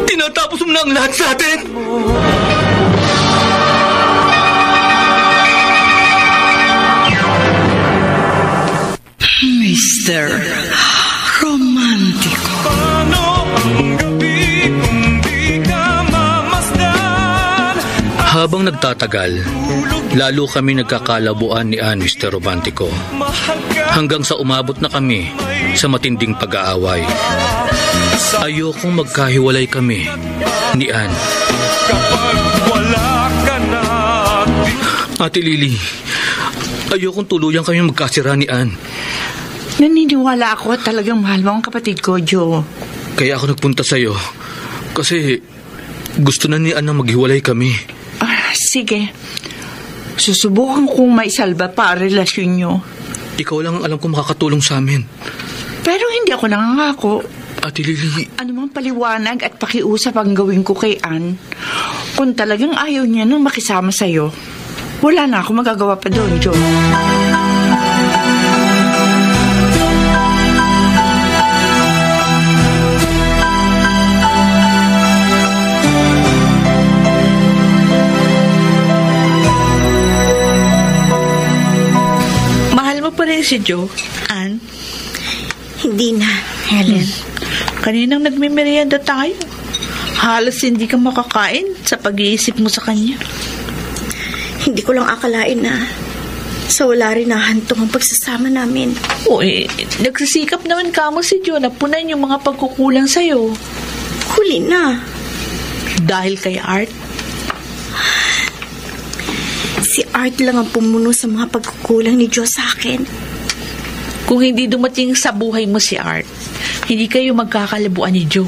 Speaker 5: Tinatapos mo na ang lahat sa atin.
Speaker 7: Mr. Romantico.
Speaker 9: Paano ang gabi kung di ka mamasdan?
Speaker 5: Habang nagtatagal, lalo kami nagkakalabuan ni Ann, Mr. Romantico. Hanggang sa umabot na kami sa matinding pag-aaway. Ayokong magkahiwalay kami ni Ann.
Speaker 9: Kapag wala ka na,
Speaker 5: Ate Lily, ayokong tuluyan kami magkasira ni Ann.
Speaker 7: Naniniwala ako at talagang mahal mo ang kapatid ko, Joe.
Speaker 5: Kaya ako nagpunta sa'yo. Kasi gusto na ni Ann na maghiwalay kami.
Speaker 7: Sige. Susubukan kong maisalba pa ang relasyon nyo.
Speaker 5: Ikaw lang ang alam kong makakatulong sa amin.
Speaker 7: Pero hindi ako nangangako.
Speaker 5: Ate Lily,
Speaker 7: Anumang paliwanag at pakiusap ang gawin ko kay Ann, kung talagang ayaw niya nang makisama sa'yo, wala na ako magagawa pa doon, Joe.
Speaker 6: Mahal mo pa rin si Joe, Ann?
Speaker 2: Hindi na, Helen.
Speaker 6: Kaninang nagmimerienda tayo. Halos hindi ka makakain sa pag-iisip mo sa kanya.
Speaker 2: Hindi ko lang akalain na sa wala rin nahantong ang pagsasama namin.
Speaker 6: O nagsisikap naman kamo si Joe na punan yung mga pagkukulang sa'yo.
Speaker 2: Huli na.
Speaker 6: Dahil kay Art.
Speaker 2: Si Art lang ang pumuno sa mga pagkukulang ni Joe sa akin.
Speaker 6: Kung hindi dumating sa buhay mo si Art, hindi kayo magkakalabuan ni Joe.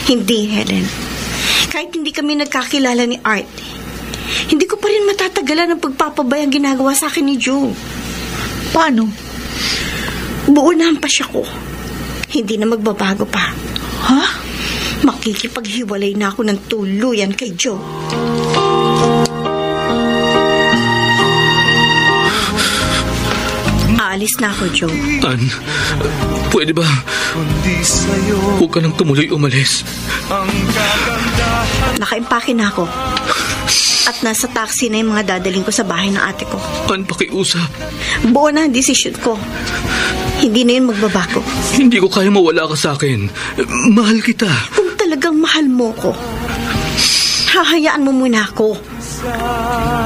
Speaker 2: Hindi, Helen. Kahit hindi kami nagkakilala ni Art, hindi ko pa rin matatagalan ang pagpapabayang ginagawa sa akin ni Joe.
Speaker 6: Paano?
Speaker 2: Buo na ang pasya ko. Hindi na magbabago pa.
Speaker 6: Ha?
Speaker 2: Makikipaghiwalay na ako ng tuluyan kay Joe. Aalis na ako, Joe.
Speaker 5: Ann, pwede ba? Huwag ka nang tumuloy umalis.
Speaker 2: Nakaimpake na ako. At nasa taxi na yung mga dadaling ko sa bahay ng ate ko.
Speaker 5: Ann, pakiusap.
Speaker 2: Buo na ang desisyon ko. Hindi na yun magbabago.
Speaker 5: Hindi ko kaya mawala ka sa akin. Mahal kita.
Speaker 2: Kung talagang mahal mo ko, hahayaan mo muna ako.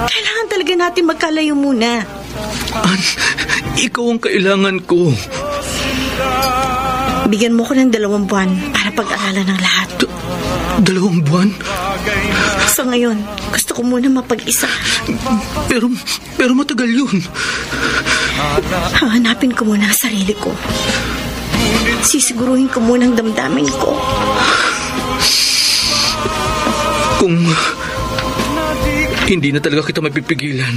Speaker 2: Kailangan talaga natin magkalayo muna.
Speaker 5: Ann, ikaw ang kailangan ko.
Speaker 2: Bigyan mo ko ng 2 buwan para pag-aralan ng lahat.
Speaker 5: 2 buwan?
Speaker 2: So ngayon, gusto ko muna mapag-isa.
Speaker 5: Pero matagal yun.
Speaker 2: Hahanapin ko muna ang sarili ko. Sisiguruhin ko muna ang damdamin ko.
Speaker 5: Kung hindi na talaga kita mapipigilan,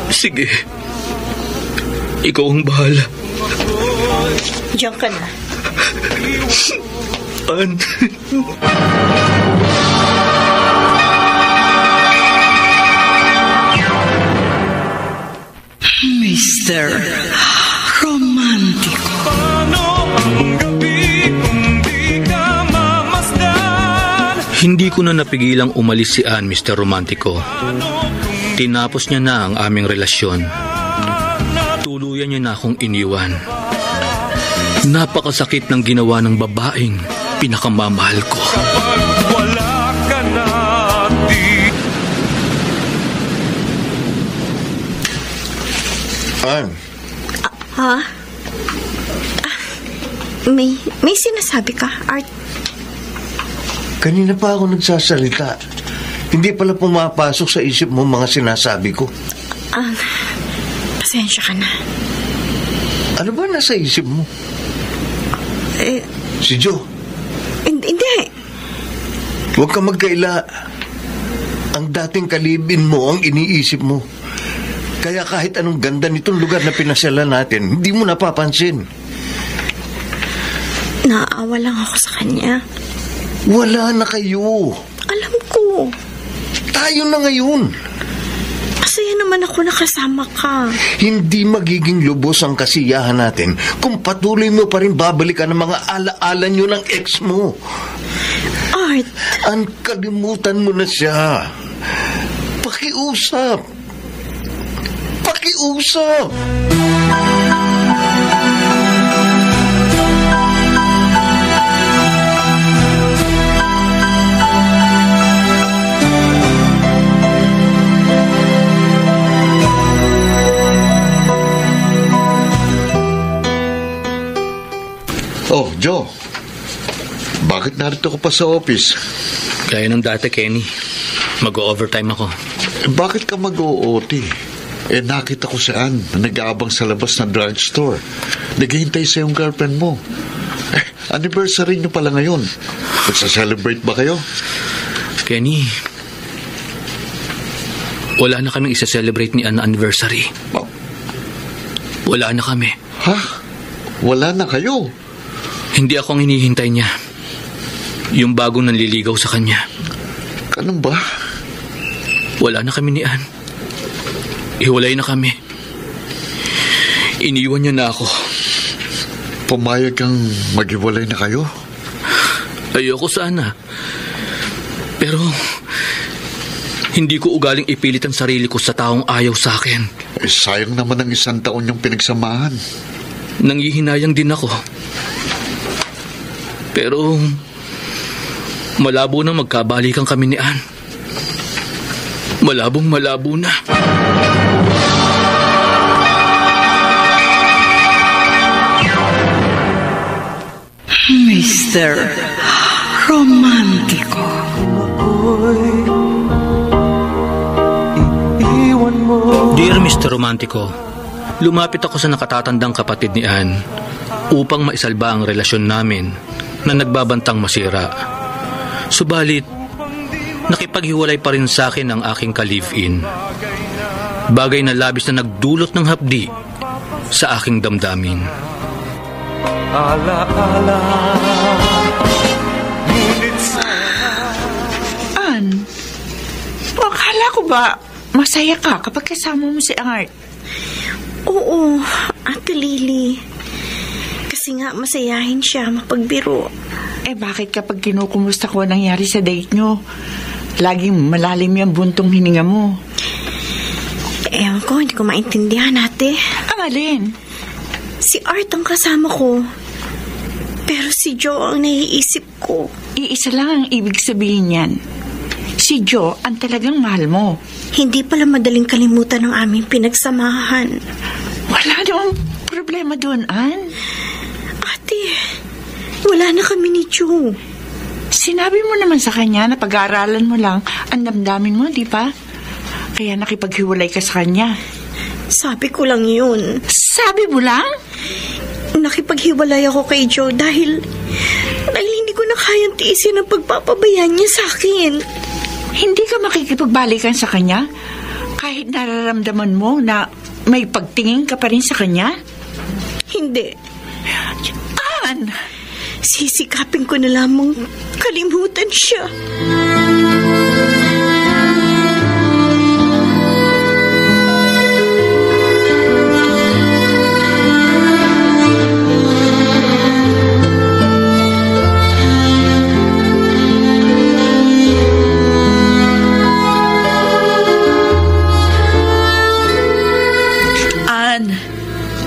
Speaker 5: sige, ikaw ang bahala.
Speaker 2: Diyan ka na.
Speaker 5: Ann.
Speaker 7: Mr. Romantico.
Speaker 5: Hindi ko na napigilang umalis si Ann, Mr. Romantico. Tinapos niya na ang aming relasyon. Tuluyan niya na akong iniwan. Napakasakit ng ginawa ng babaeng pinakamamahal ko.
Speaker 9: Kapag wala ka na,
Speaker 8: Ann,
Speaker 2: Ha? May sinasabi ka, Art?
Speaker 8: kanina pa ako nagsasalita. Hindi pala pumapasok sa isip mo mga sinasabi ko.
Speaker 2: Pasensya ka na.
Speaker 8: Ano ba nasa isip mo? Si Joe.
Speaker 2: Hindi.
Speaker 8: Huwag ka magkaila. Ang dating kalibin mo ang iniisip mo. Kaya kahit anong ganda nitong lugar na pinasyalan natin, hindi mo napapansin.
Speaker 2: Naawa lang ako sa kanya.
Speaker 8: Wala na kayo.
Speaker 2: Alam ko.
Speaker 8: Tayo na ngayon.
Speaker 2: Masaya naman ako nakasama ka.
Speaker 8: Hindi magiging lubos ang kasiyahan natin kung patuloy mo pa rin babalikan ang mga alaala nyo ng ex mo.
Speaker 2: Art.
Speaker 8: Ang kalimutan mo na siya. Pakiusap. Pakiusap.
Speaker 1: Oh, Joe. Bakit narito ko pa sa office?
Speaker 5: Gaya ng dati, Kenny. Mag-overtime ako.
Speaker 1: Bakit ka mag-OT? Nakita ko si Ann na nag-aabang sa labas ng drugstore. Naghihintay sa yung girlfriend mo. Anniversary niyo pala ngayon. Magsa-celebrate ba kayo?
Speaker 5: Kenny, wala na kaming isa-celebrate ni Ann na anniversary. Wala na kami.
Speaker 1: Ha? Wala na kayo?
Speaker 5: Hindi ako ang hinihintay niya. Yung bagong nanliligaw sa kanya.
Speaker 1: Ganun ba?
Speaker 5: Wala na kami ni Ann. Iwalay na kami. Iniwan niya na ako.
Speaker 1: Pumayag kang maghiwalay na kayo?
Speaker 5: Ayoko sana. Pero hindi ko ugaling ipilit ang sarili ko sa taong ayaw sa akin.
Speaker 1: Sayang naman ang 1 taon yung pinagsamahan.
Speaker 5: Nangihinayang din ako. Pero malabo na magkabalikan kami ni Ann. Malabo na.
Speaker 7: Mr. Romantiko.
Speaker 5: Dear Mr. Romantiko, lumapit ako sa nakatatandang kapatid ni Ann upang maisalba ang relasyon namin na nagbabantang masira. Subalit, nakipaghiwalay pa rin sa akin ang aking ka-live-in. Bagay na labis na nagdulot ng hapdi sa aking damdamin.
Speaker 9: Ala-ala.
Speaker 7: Ann, akala ko ba masaya ka kapag kasama mo si Art?
Speaker 2: Oo, Ate Lily. Kasi nga masayahin siya mapagbiro.
Speaker 7: Bakit kapag kinukumusta ko nangyari sa date nyo, laging malalim yung buntong hininga mo?
Speaker 2: Ewan ko, hindi ko maintindihan, ate.
Speaker 7: Ang alin?
Speaker 2: Si Art ang kasama ko. Pero si Joe ang naiisip ko.
Speaker 7: Iisa lang ang ibig sabihin yan. Si Joe ang talagang mahal mo.
Speaker 2: Hindi pala madaling kalimutan ang aming pinagsamahan.
Speaker 7: Wala namang problema doon, Ann.
Speaker 2: Ate, wala na kami ni Joe.
Speaker 7: Sinabi mo naman sa kanya na pag-aaralan mo lang ang damdamin mo, di ba? Kaya nakipaghiwalay ka sa kanya.
Speaker 2: Sabi ko lang yun.
Speaker 7: Sabi mo lang?
Speaker 2: Nakipaghiwalay ako kay Joe dahil hindi ko na kayang tiisin ang pagpapabayaan niya sa akin.
Speaker 7: Hindi ka makikipagbalikan sa kanya? Kahit nararamdaman mo na may pagtingin ka pa rin sa kanya?
Speaker 2: Hindi.
Speaker 7: Ann!
Speaker 2: Sisikapin ko na lamang kalimutan siya.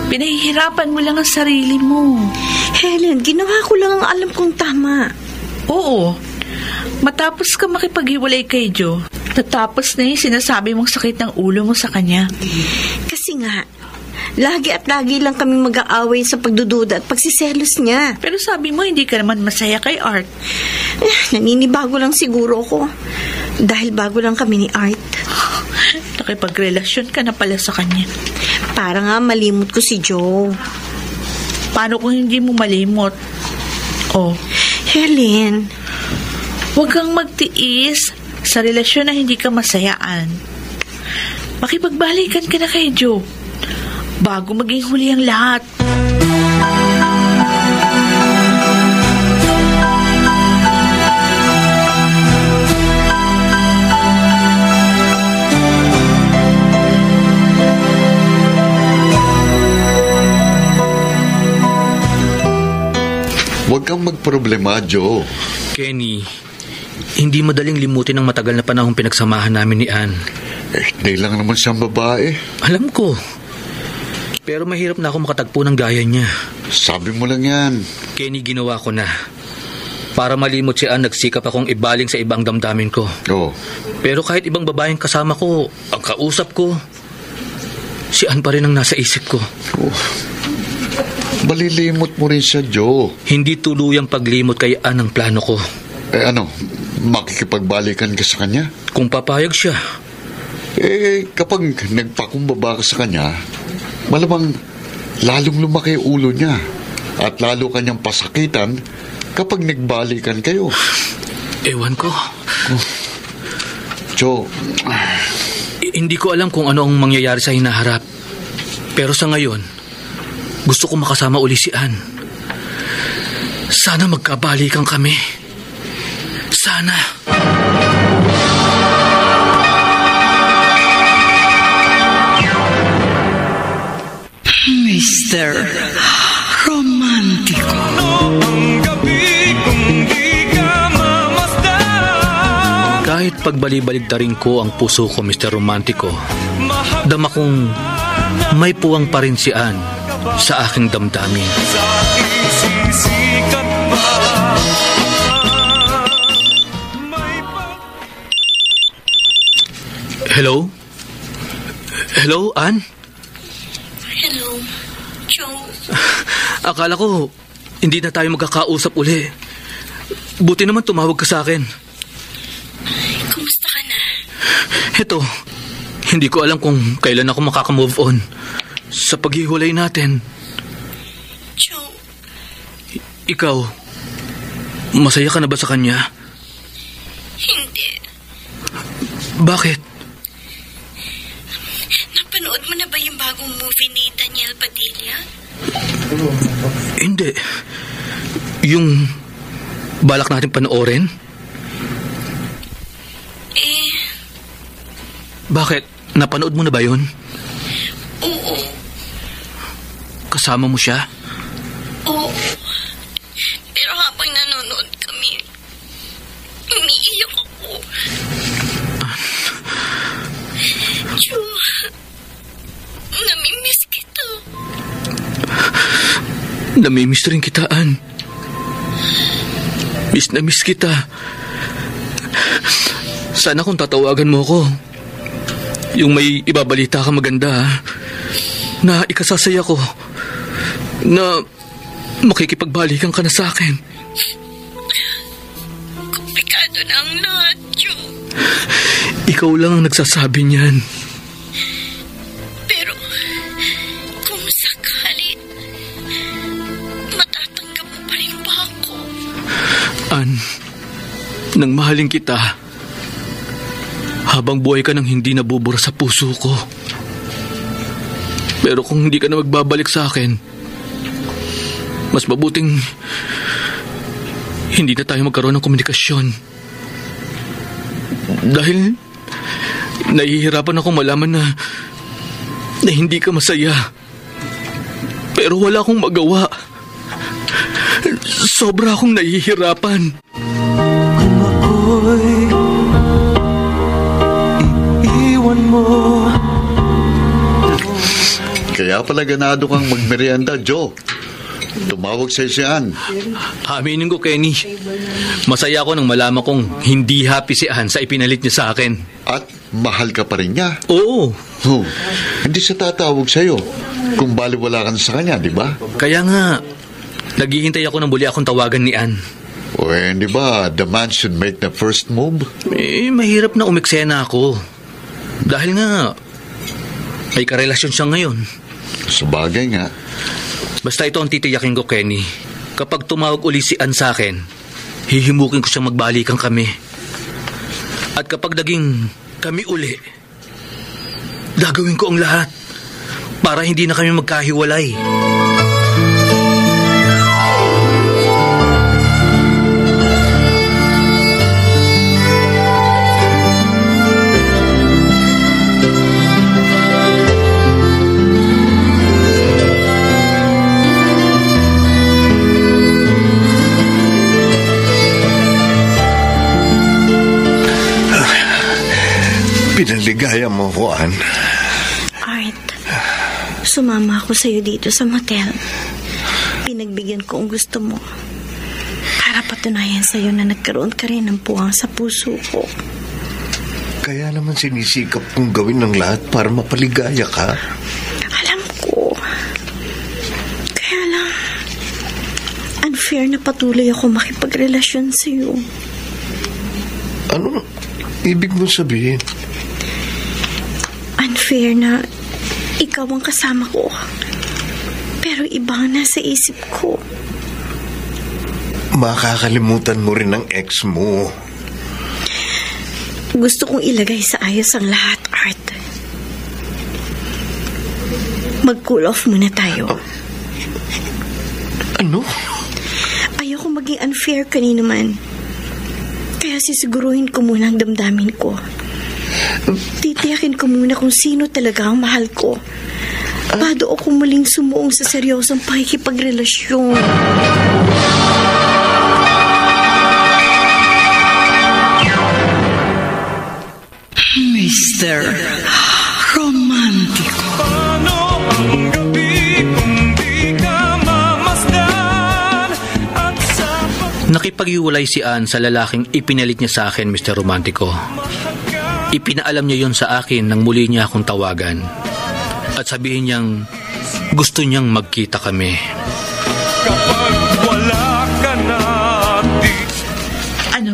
Speaker 6: Pinahihirapan mo lang ang sarili mo.
Speaker 2: Helen, ginawa ko lang ang alam kong tama.
Speaker 6: Oo. Matapos ka makipaghiwalay kay Joe, tatapos na yung sinasabi mong sakit ng ulo mo sa kanya.
Speaker 2: Kasi nga, lagi lang kaming mag-aaway sa pagdududa at pagsiselos niya.
Speaker 6: Pero sabi mo, hindi ka naman masaya kay Art.
Speaker 2: Naninibago lang siguro ako. Dahil bago lang kami ni Art.
Speaker 6: Nakipagrelasyon ka na pala sa kanya.
Speaker 2: Para nga malimot ko si Joe.
Speaker 6: Paano kung hindi mo malimot? Oh,
Speaker 2: Helen,
Speaker 6: huwag kang magtiis sa relasyon na hindi ka masayaan. Makipagbalikan ka na kay Joe bago maging huli ang lahat.
Speaker 1: Huwag kang magproblema, Joe.
Speaker 5: Kenny, hindi madaling limutin ang matagal na panahong pinagsamahan namin ni Ann.
Speaker 1: Hindi lang naman siyang babae.
Speaker 5: Alam ko. Pero mahirap na ako makatagpo ng gaya niya.
Speaker 1: Sabi mo lang yan.
Speaker 5: Kenny, ginawa ko na. Para malimot si Ann, nagsikap akong ibaling sa ibang damdamin ko.
Speaker 1: Oo.
Speaker 5: Pero kahit ibang babaeng kasama ko, ang kausap ko, si Ann pa rin ang nasa isip ko.
Speaker 1: Malilimot mo rin siya, Joe.
Speaker 5: Hindi tuluyang paglimot kay Ann ang plano ko.
Speaker 1: Makikipagbalikan ka sa kanya?
Speaker 5: Kung papayag siya.
Speaker 1: Kapag nagpakumbaba ka sa kanya, malamang lalong lumaki ulo niya at lalo kanyang pasakitan kapag nagbalikan kayo.
Speaker 5: Ewan ko.
Speaker 1: Joe,
Speaker 5: hindi ko alam kung ano ang mangyayari sa hinaharap. Pero sa ngayon, Gusto ko makasama uli si Ann. Sana magkabalikan kami. Sana.
Speaker 7: Mr. Romantico.
Speaker 9: Ang gabi kung di ka mamasdan.
Speaker 5: Kahit pagbali-baligtarin ko ang puso ko, Mr. Romantico, dama kong may puwang pa rin si Ann sa aking damdamin.
Speaker 9: Sa isisikat pa.
Speaker 5: Hello? Hello, Ann?
Speaker 2: Hello, Joe.
Speaker 5: Akala ko hindi na tayo magkakausap uli. Buti naman tumawag ka sa akin.
Speaker 2: Kumusta ka na?
Speaker 5: Eto, hindi ko alam kung kailan ako makakamove on sa paghiwalay natin.
Speaker 2: Joe.
Speaker 5: Ikaw, masaya ka na ba sa kanya?
Speaker 2: Hindi.
Speaker 5: Bakit?
Speaker 2: Napanood mo na ba yung bagong movie ni Daniel Padilla?
Speaker 5: Hindi. Yung balak natin panoorin? Bakit? Napanood mo na ba yun?
Speaker 2: Oo.
Speaker 5: Kasama mo siya?
Speaker 2: Oo. Pero habang nanonood kami, umiiyak ako. Joe, namimiss kita.
Speaker 5: Namimiss rin kita, Ann. Miss na miss kita. Sana kung tatawagan mo ko, yung may ibabalita ka maganda, na ikasasaya ko, na makikipagbalikan ka na sa akin.
Speaker 2: Komplikado na ang lahat, Joe.
Speaker 5: Ikaw lang ang nagsasabi niyan.
Speaker 2: Pero, kung sakali, matatanggap mo pa rin ba ako?
Speaker 5: Ann, nang mahalin kita, habang buhay ka nang hindi nabubura sa puso ko. Pero kung hindi ka na magbabalik sa akin, mas mabuting hindi na tayo magkaroon ng komunikasyon. Dahil nahihirapan ako malaman na hindi ka masaya. Pero wala akong magawa. Sobra akong nahihirapan.
Speaker 9: Kung ako'y iiwan mo.
Speaker 1: Kaya pala ganado kang magmerienda, Joe. Tumawag sa'yo si Ann.
Speaker 5: Aminin ko, Kenny, masaya ako nang malaman kong hindi happy si Ann sa ipinalit niya sa akin.
Speaker 1: At mahal ka pa rin niya.
Speaker 5: Oo.
Speaker 1: Hindi siya tatawag sa'yo kung baliwala ka na sa kanya, di ba?
Speaker 5: Kaya nga, naghihintay ako nang muli akong tawagan ni Ann.
Speaker 1: O di ba, the man should make the first move?
Speaker 5: Mahirap na umiksena ako. Dahil nga, may karelasyon siya ngayon.
Speaker 1: Sabagay nga.
Speaker 5: Basta ito ang titiyakin ko, Kenny. Kapag tumawag uli si Ann sa akin, hihimukin ko siyang magbalikan kami. At kapag naging kami uli, gagawin ko ang lahat para hindi na kami magkahiwalay.
Speaker 8: Pinaligaya mo ko, Ann.
Speaker 2: Art, sumama ako sa'yo dito sa motel. Pinagbigyan ko ang gusto mo. Para patunayan sa'yo na nagkaroon ka rin ng puwang sa puso ko.
Speaker 8: Kaya naman sinisikap kong gawin ng lahat para mapaligaya ka.
Speaker 2: Alam ko. Kaya lang, unfair na patuloy ako makipagrelasyon sa'yo.
Speaker 8: Ano ibig mo sabihin?
Speaker 2: Unfair na ikaw ang kasama ko. Pero iba ang nasa isip ko.
Speaker 8: Makakalimutan mo rin ang ex mo.
Speaker 2: Gusto kong ilagay sa ayos ang lahat, Art. Mag-cool off muna tayo. unfair kanina man. Kaya sisiguruhin ko muna ang damdamin ko. Titiyakin ko muna kung sino talaga ang mahal ko. Bago ako muling sumuong sa seryosong pakikipagrelasyon.
Speaker 7: Mr. Romantico.
Speaker 9: Paano ang gabi kung di ka mamasdan at sa
Speaker 5: Nakipaghiwalay si Ann sa lalaking ipinalit niya sa akin, Mr. Romantico. Ipinaalam niya yon sa akin nang muli niya akong tawagan. At sabihin niyang gusto niyang magkita kami.
Speaker 9: kapag wala ka na
Speaker 6: Ano?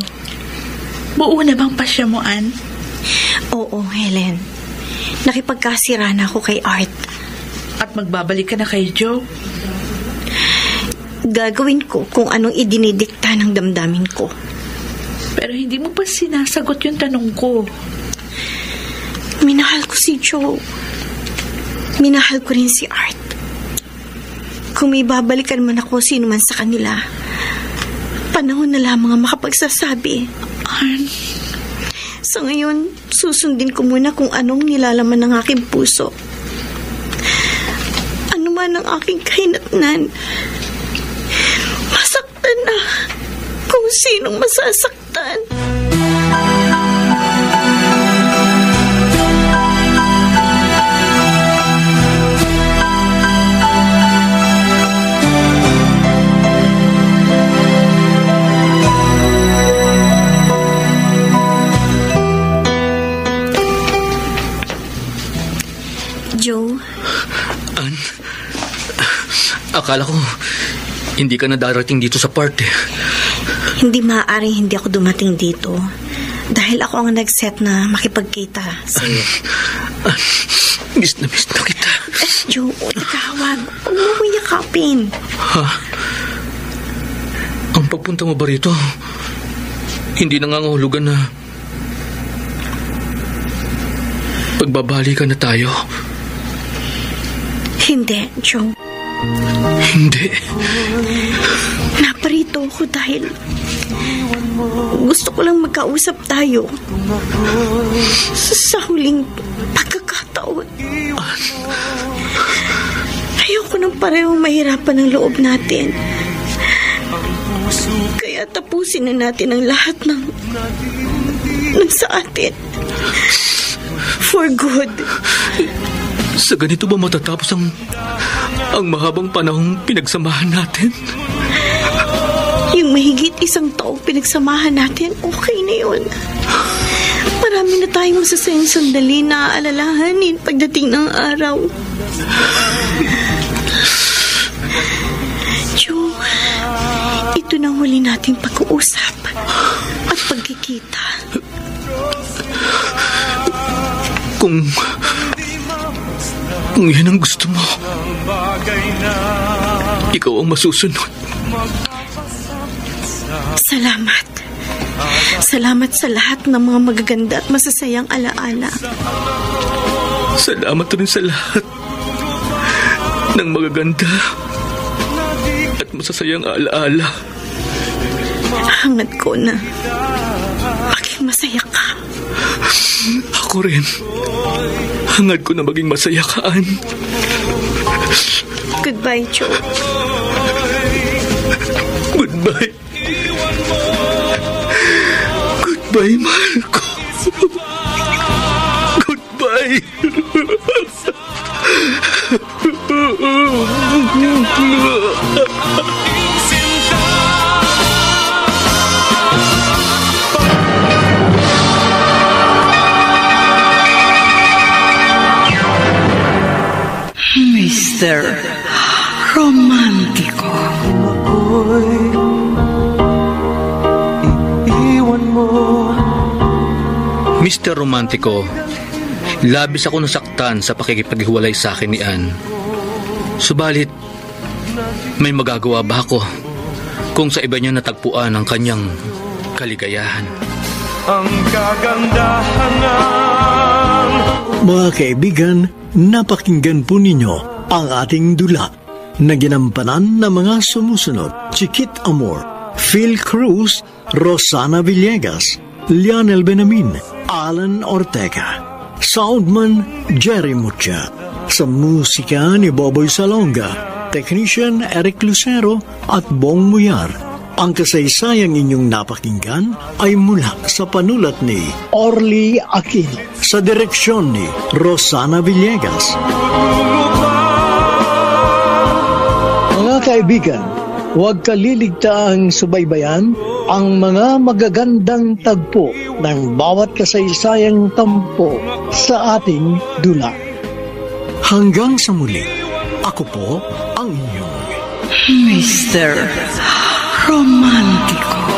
Speaker 6: Buo na bang pasya mo, Ann?
Speaker 2: Oo, Helen. Nakipagkasira na ako kay Art.
Speaker 6: At magbabalik ka na kay Joe?
Speaker 2: Gagawin ko kung anong idinidikta ng damdamin ko.
Speaker 6: Pero hindi mo pa sinasagot yung tanong ko.
Speaker 2: Minahal ko si Joe. Minahal ko rin si Art. Kung may babalikan man ako sino man sa kanila, panahon na lamang ang makapagsasabi.
Speaker 6: Ann,
Speaker 2: Sa ngayon, susundin ko muna kung anong nilalaman ng aking puso. Ano man ang aking kahinatnan, masaktan na kung sinong masasaktan. Joe,
Speaker 5: Ann, akala ko hindi ka na darating dito sa party.
Speaker 2: hindi maaaring hindi ako dumating dito dahil ako ang nag-set na makipagkita sa'yo.
Speaker 5: Ann, miss na kita.
Speaker 2: Joe, ikawag. Huwag mo ko yakapin.
Speaker 5: Ha? Ang pagpunta mo ba rito, hindi nangangahulugan na pagbabalikan na tayo?
Speaker 2: Hindi, Joe.
Speaker 5: Hindi.
Speaker 2: Naparito ako dahil gusto ko lang magkausap tayo sa huling pagkakataon. Ayoko nang parehong mahirapan ang loob natin. Kaya tapusin na natin ang lahat ng sa atin. For good.
Speaker 5: Sa ganito ba matatapos ang mahabang panahong pinagsamahan natin?
Speaker 2: Yung mahigit 1 taong pinagsamahan natin, okay na yun. Marami na tayong masasayang sandali na aalalahanin pagdating ng araw. Joe, ito na huli nating pag-uusap at pagkikita.
Speaker 5: Kung yan ang gusto mo, ikaw ang masusunod.
Speaker 2: Salamat. Salamat sa lahat ng mga magaganda at masasayang alaala.
Speaker 5: Salamat rin sa lahat ng magaganda at masasayang alaala.
Speaker 2: Hangad ko na maging masaya ka.
Speaker 5: Ako rin. Hangad ko na maging masaya ka, Ann.
Speaker 2: Goodbye, Joe.
Speaker 5: Goodbye. Goodbye, mahal ko. Goodbye.
Speaker 7: Mr. Romantico.
Speaker 9: iiwan mo.
Speaker 5: Mr. Romantico, labis ako nasaktan sa pakikipaghiwalay sa akin ni Ann. Subalit, may magagawa ba ako kung sa iba niya natagpuan ang kanyang kaligayahan?
Speaker 9: Ang kagandahan ng
Speaker 3: Mga kaibigan, napakinggan po ninyo ang ating dula na ginampanan ng mga sumusunod. Chiquit Amor, Phil Cruz, Rosana Villegas, Lionel Benamin, Alan Ortega. Soundman Jerry Mucha. Sa musika ni Boboy Salonga, Technician Eric Lucero at Bong Muyar. Ang kasaysayang inyong napakinggan ay mula sa panulat ni
Speaker 4: Orly Aquino.
Speaker 3: sa direksyon ni Rosana Villegas.
Speaker 4: Mga kaibigan, huwag kaliligtaang subaybayan ang mga magagandang tagpo ng bawat kasaysayang tampo sa ating dula.
Speaker 3: Hanggang sa muli, ako po ang inyong
Speaker 7: Mr. Romantico.